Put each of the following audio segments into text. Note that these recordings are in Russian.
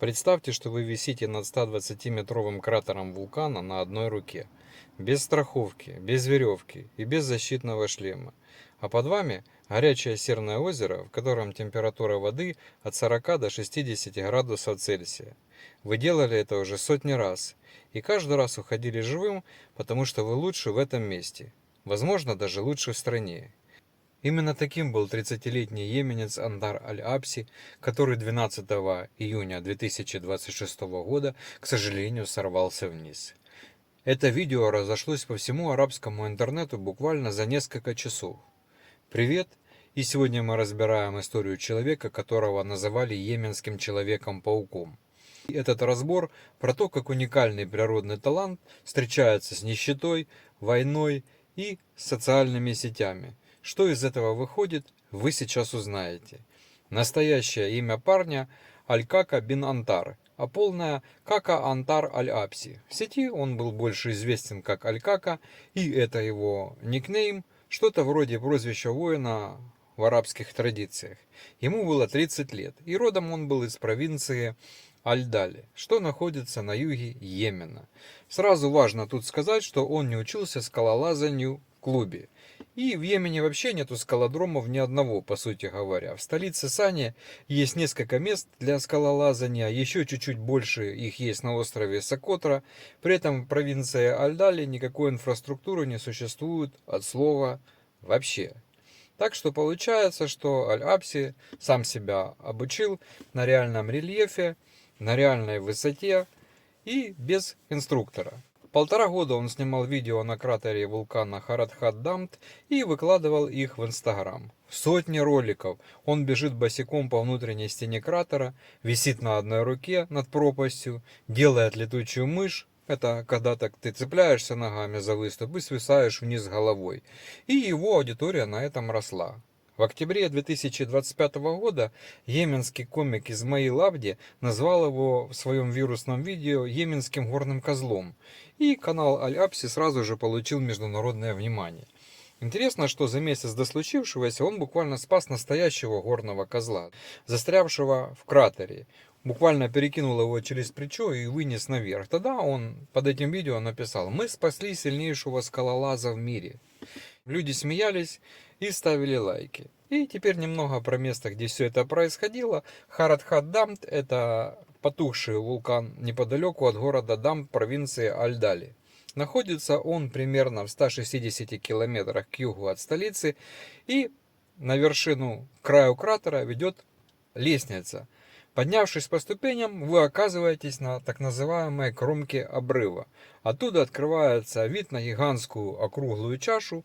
Представьте, что вы висите над 120-метровым кратером вулкана на одной руке, без страховки, без веревки и без защитного шлема. А под вами горячее серное озеро, в котором температура воды от 40 до 60 градусов Цельсия. Вы делали это уже сотни раз, и каждый раз уходили живым, потому что вы лучше в этом месте. Возможно, даже лучше в стране. Именно таким был 30-летний йеменец Андар Аль-Абси, который 12 июня 2026 года, к сожалению, сорвался вниз. Это видео разошлось по всему арабскому интернету буквально за несколько часов. Привет! И сегодня мы разбираем историю человека, которого называли йеменским человеком-пауком. И этот разбор про то, как уникальный природный талант встречается с нищетой, войной и социальными сетями. Что из этого выходит, вы сейчас узнаете. Настоящее имя парня Аль-Кака бин Антар, а полное Кака Антар Аль-Абси. В сети он был больше известен как Аль-Кака, и это его никнейм, что-то вроде прозвища воина в арабских традициях. Ему было 30 лет, и родом он был из провинции Аль-Дали, что находится на юге Йемена. Сразу важно тут сказать, что он не учился скалолазанию в клубе. И в Йемене вообще нету скалодромов ни одного, по сути говоря. В столице Сане есть несколько мест для скалолазания, еще чуть-чуть больше их есть на острове Сокотра. При этом в провинции Аль-Дали никакой инфраструктуры не существует от слова «вообще». Так что получается, что Аль-Абси сам себя обучил на реальном рельефе, на реальной высоте и без инструктора. 1,5 года он снимал видео на кратере вулкана Харатхат-Дамт и выкладывал их в Инстаграм. Сотни роликов. Он бежит босиком по внутренней стене кратера, висит на одной руке над пропастью, делает летучую мышь. Это когда так ты цепляешься ногами за выступ и свисаешь вниз головой. И его аудитория на этом росла. В октябре 2025 года йеменский комик Измаил Абди назвал его в своем вирусном видео йеменским горным козлом, и канал Аль-Абси сразу же получил международное внимание. Интересно, что за месяц до случившегося он буквально спас настоящего горного козла, застрявшего в кратере. Буквально перекинул его через плечо и вынес наверх. Тогда он под этим видео написал: «Мы спасли сильнейшего скалолаза в мире». Люди смеялись и ставили лайки. И теперь немного про место, где все это происходило. Харатхат-Дамт — это потухший вулкан неподалеку от города Дамт провинции Аль-Дали. Находится он примерно в 160 километрах к югу от столицы, и на вершину, к краю кратера ведет лестница. Поднявшись по ступеням, вы оказываетесь на так называемой кромке обрыва. Оттуда открывается вид на гигантскую округлую чашу.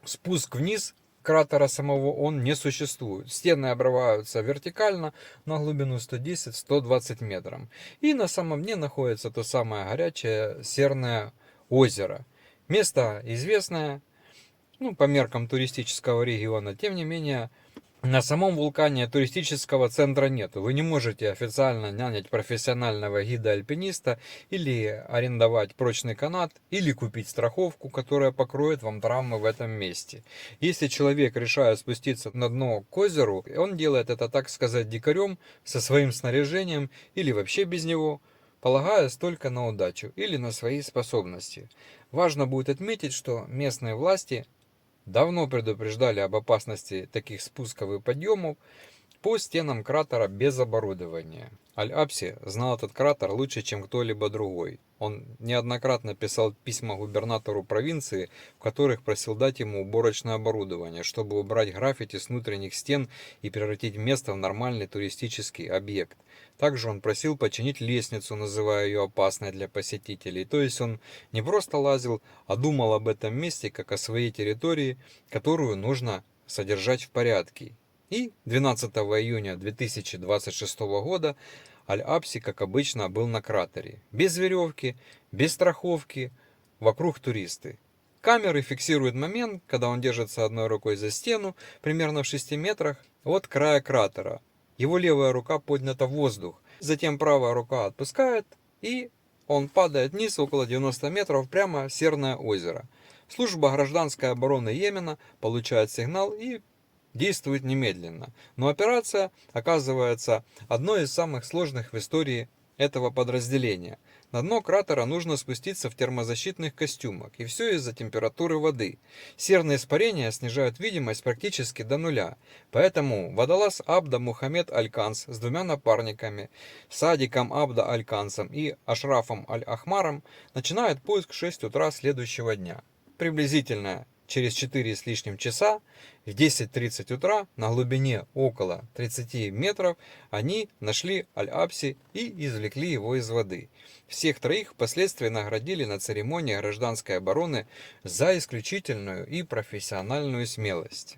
Спуск вниз кратера самого он не существует. Стены обрываются вертикально на глубину 110-120 метров. И на самом дне находится то самое горячее серное озеро. Место известное, по меркам туристического региона. Тем не менее, на самом вулкане туристического центра нет. Вы не можете официально нанять профессионального гида-альпиниста или арендовать прочный канат, или купить страховку, которая покроет вам травмы в этом месте. Если человек решает спуститься на дно к озеру, он делает это, так сказать, дикарем, со своим снаряжением или вообще без него, полагаясь только на удачу или на свои способности. Важно будет отметить, что местные власти давно предупреждали об опасности таких спусков и подъемов по стенам кратера без оборудования. Аль-Абси знал этот кратер лучше, чем кто-либо другой. Он неоднократно писал письма губернатору провинции, в которых просил дать ему уборочное оборудование, чтобы убрать граффити с внутренних стен и превратить место в нормальный туристический объект. Также он просил починить лестницу, называя ее опасной для посетителей. То есть он не просто лазил, а думал об этом месте как о своей территории, которую нужно содержать в порядке. И 12 июня 2026 года Аль-Абси, как обычно, был на кратере. Без веревки, без страховки, вокруг туристы. Камеры фиксируют момент, когда он держится одной рукой за стену, примерно в 6 метрах от края кратера. Его левая рука поднята в воздух. Затем правая рука отпускает, и он падает вниз около 90 метров прямо в Серное озеро. Служба гражданской обороны Йемена получает сигнал и действует немедленно. Но операция оказывается одной из самых сложных в истории этого подразделения. На дно кратера нужно спуститься в термозащитных костюмах, и все из-за температуры воды. Серные испарения снижают видимость практически до нуля, поэтому водолаз Абда Мухаммед Аль-Канс с двумя напарниками, Садиком Абда Аль-Кансом и Ашрафом Аль-Ахмаром, начинают поиск в 6 утра следующего дня. Приблизительно через 4 с лишним часа в 10:30 утра на глубине около 30 метров они нашли Аль-Апси и извлекли его из воды. Всех троих впоследствии наградили на церемонии гражданской обороны за исключительную и профессиональную смелость.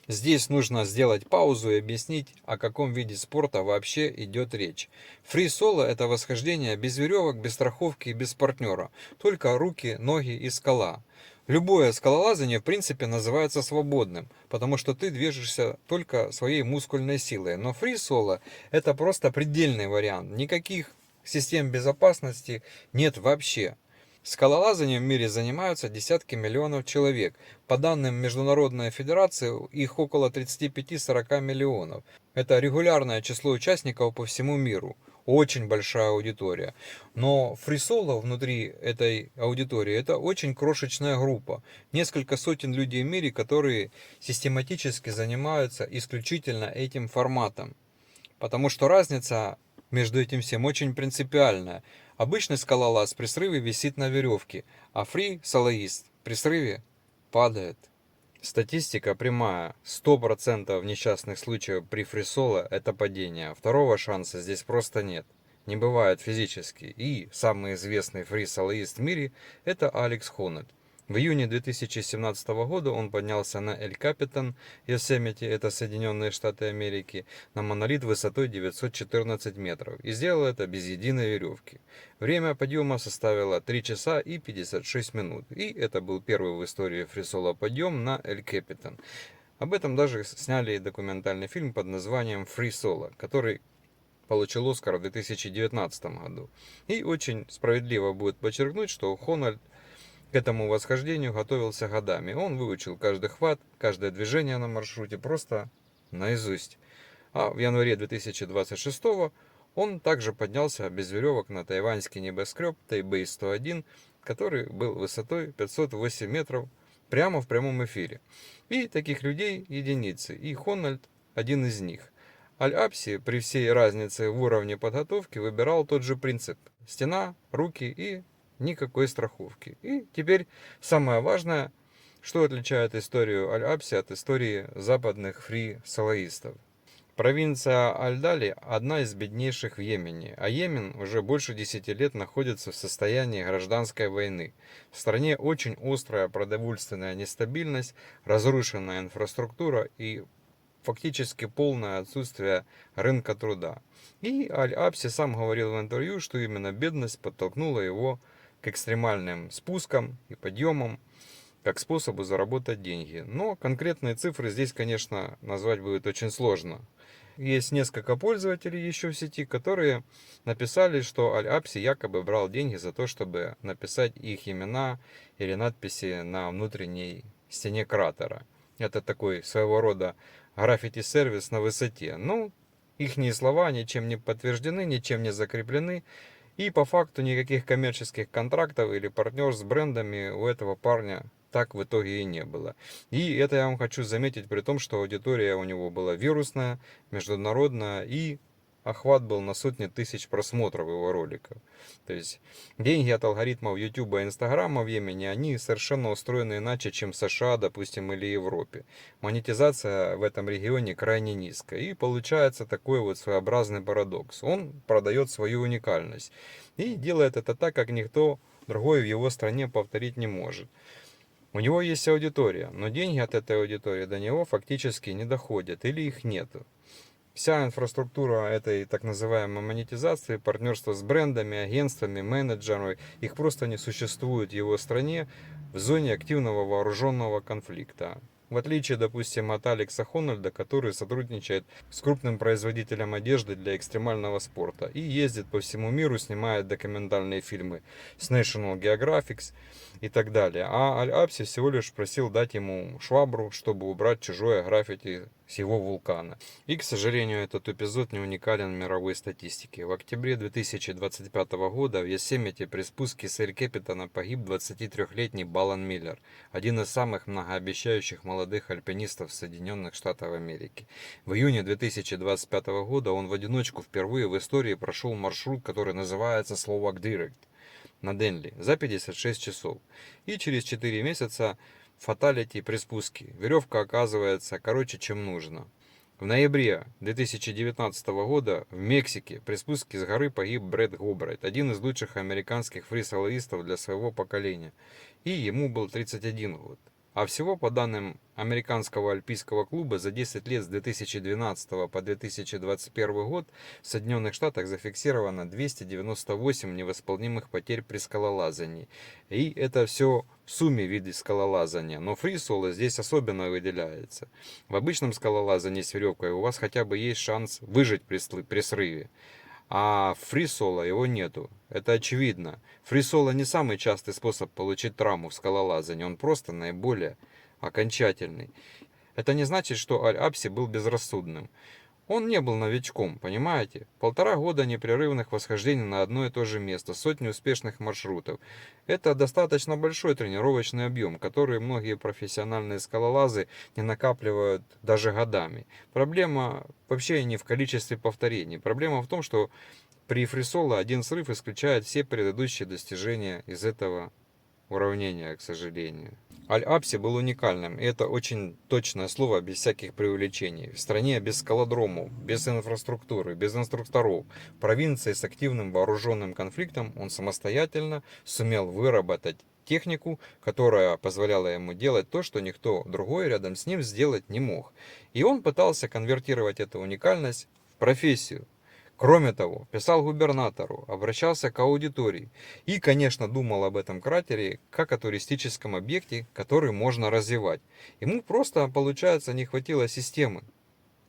Здесь нужно сделать паузу и объяснить, о каком виде спорта вообще идет речь. Фри-соло – это восхождение без веревок, без страховки и без партнера. Только руки, ноги и скала. Любое скалолазание в принципе называется свободным, потому что ты движешься только своей мускульной силой. Но фри-соло – это просто предельный вариант. Никаких систем безопасности нет вообще. Скалолазанием в мире занимаются десятки миллионов человек. По данным Международной Федерации, их около 35-40 миллионов. Это регулярное число участников по всему миру. Очень большая аудитория. Но фрисоло внутри этой аудитории это очень крошечная группа. Несколько сотен людей в мире, которые систематически занимаются исключительно этим форматом. Потому что разница между этим всем очень принципиальная. Обычный скалолаз при срыве висит на веревке, а фри-солоист при срыве падает. Статистика прямая. 100% несчастных случаев при фри-соло это падение. Второго шанса здесь просто нет. Не бывает физически. И самый известный фри-солоист в мире это Алекс Хоннелл. В июне 2017 года он поднялся на Эль Капитан, Йосемити, это Соединенные Штаты Америки, на монолит высотой 914 метров и сделал это без единой веревки. Время подъема составило 3 часа и 56 минут, и это был первый в истории фрисоло подъем на Эль Капитан. Об этом даже сняли документальный фильм под названием «Free Solo», который получил Оскар в 2019 году. И очень справедливо будет подчеркнуть, что Хоннелл к этому восхождению готовился годами. Он выучил каждый хват, каждое движение на маршруте просто наизусть. А в январе 2026 он также поднялся без веревок на тайваньский небоскреб Тайбэй-101, который был высотой 508 метров прямо в прямом эфире. И таких людей единицы, и Хоннелл один из них. Аль-Апси при всей разнице в уровне подготовки выбирал тот же принцип. Стена, руки и никакой страховки. И теперь самое важное, что отличает историю Аль-Апси от истории западных фри-солоистов. Провинция Аль-Дали одна из беднейших в Йемене, а Йемен уже больше 10 лет находится в состоянии гражданской войны. В стране очень острая продовольственная нестабильность, разрушенная инфраструктура и фактически полное отсутствие рынка труда. И Аль-Апси сам говорил в интервью, что именно бедность подтолкнула его к экстремальным спускам и подъемам, как способу заработать деньги. Но конкретные цифры здесь, конечно, назвать будет очень сложно. Есть несколько пользователей еще в сети, которые написали, что Аль-Апси якобы брал деньги за то, чтобы написать их имена или надписи на внутренней стене кратера. Это такой своего рода граффити-сервис на высоте. Но ихние слова ничем не подтверждены, ничем не закреплены. И по факту никаких коммерческих контрактов или партнерств с брендами у этого парня так в итоге и не было. И это я вам хочу заметить при том, что аудитория у него была вирусная, международная и охват был на сотни тысяч просмотров его роликов. То есть деньги от алгоритмов YouTube и Инстаграма в Йемене, они совершенно устроены иначе, чем в США, допустим, или Европе. Монетизация в этом регионе крайне низкая. И получается такой вот своеобразный парадокс. Он продает свою уникальность. И делает это так, как никто другой в его стране повторить не может. У него есть аудитория, но деньги от этой аудитории до него фактически не доходят или их нету. Вся инфраструктура этой так называемой монетизации, партнерство с брендами, агентствами, менеджерами, их просто не существует в его стране в зоне активного вооруженного конфликта. В отличие, допустим, от Алекса Хоннольда, который сотрудничает с крупным производителем одежды для экстремального спорта и ездит по всему миру, снимает документальные фильмы с National Geographic и так далее. А Аль-Апси всего лишь просил дать ему швабру, чтобы убрать чужое граффити с его вулкана. И, к сожалению, этот эпизод не уникален в мировой статистике. В октябре 2025 года в Йосемите при спуске с Эль-Кепитана погиб 23-летний Балан Миллер, один из самых многообещающих молодых альпинистов Соединенных Штатов Америки. В июне 2025 года он в одиночку впервые в истории прошел маршрут, который называется Slovak Direct на Денли за 56 часов. И через 4 месяца фаталити при спуске. Веревка оказывается короче, чем нужно. В ноябре 2019 года в Мексике при спуске с горы погиб Брэд Гобрайт, один из лучших американских фрисолоистов для своего поколения. И ему был 31 год. А всего, по данным Американского альпийского клуба, за 10 лет с 2012 по 2021 год в Соединенных Штатах зафиксировано 298 невосполнимых потерь при скалолазании. И это все в сумме виде скалолазания. Но фрисоло здесь особенно выделяется. В обычном скалолазании с веревкой у вас хотя бы есть шанс выжить при срыве. А фрисоло его нету. Это очевидно. Фрисоло не самый частый способ получить травму в скалолазании. Он просто наиболее окончательный. Это не значит, что Аль-Апси был безрассудным. Он не был новичком, понимаете? 1,5 года непрерывных восхождений на одно и то же место, сотни успешных маршрутов. Это достаточно большой тренировочный объем, который многие профессиональные скалолазы не накапливают даже годами. Проблема вообще не в количестве повторений. Проблема в том, что при фрисоло один срыв исключает все предыдущие достижения из этого уравнения, к сожалению. Аль-Апси был уникальным, и это очень точное слово, без всяких преувеличений. В стране без скалодромов, без инфраструктуры, без инструкторов, в провинции с активным вооруженным конфликтом он самостоятельно сумел выработать технику, которая позволяла ему делать то, что никто другой рядом с ним сделать не мог. И он пытался конвертировать эту уникальность в профессию. Кроме того, писал губернатору, обращался к аудитории и, конечно, думал об этом кратере как о туристическом объекте, который можно развивать. Ему просто, получается, не хватило системы.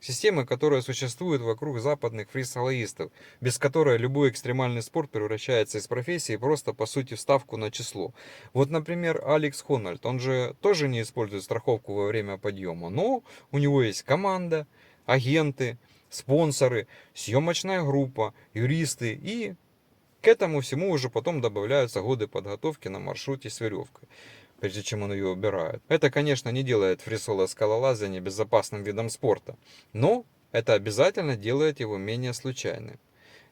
Системы, которая существует вокруг западных фрисолоистов, без которой любой экстремальный спорт превращается из профессии просто по сути в ставку на число. Вот, например, Алекс Хоннольд, он же тоже не использует страховку во время подъема, но у него есть команда, агенты, спонсоры, съемочная группа, юристы и к этому всему уже потом добавляются годы подготовки на маршруте с веревкой, прежде чем он ее убирает. Это, конечно, не делает фрисоло скалолазание безопасным видом спорта, но это обязательно делает его менее случайным.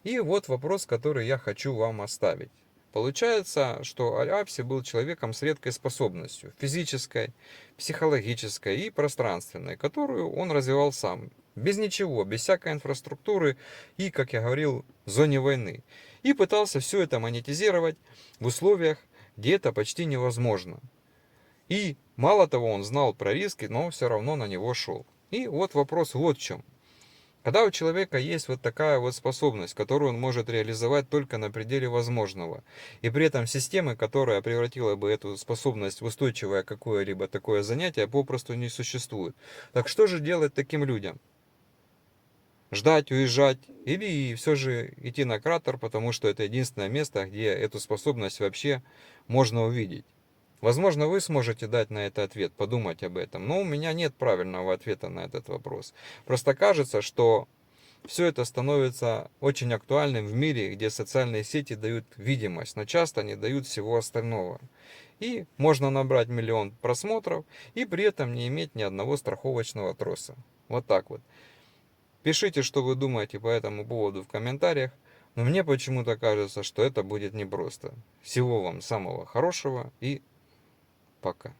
И вот вопрос, который я хочу вам оставить. Получается, что Аль-Апси был человеком с редкой способностью, физической, психологической и пространственной, которую он развивал сам, без ничего, без всякой инфраструктуры и, как я говорил, в зоне войны. И пытался все это монетизировать в условиях, где это почти невозможно. И мало того, он знал про риски, но все равно на него шел. И вот вопрос вот в чем. Когда у человека есть вот такая вот способность, которую он может реализовать только на пределе возможного, и при этом системы, которая превратила бы эту способность в устойчивое какое-либо такое занятие, попросту не существует. Так что же делать таким людям? Ждать, уезжать или все же идти на кратер, потому что это единственное место, где эту способность вообще можно увидеть? Возможно, вы сможете дать на это ответ, подумать об этом, но у меня нет правильного ответа на этот вопрос. Просто кажется, что все это становится очень актуальным в мире, где социальные сети дают видимость, но часто не дают всего остального. И можно набрать 1 000 000 просмотров и при этом не иметь ни одного страховочного троса. Вот так вот. Пишите, что вы думаете по этому поводу в комментариях, но мне почему-то кажется, что это будет непросто. Всего вам самого хорошего и пока.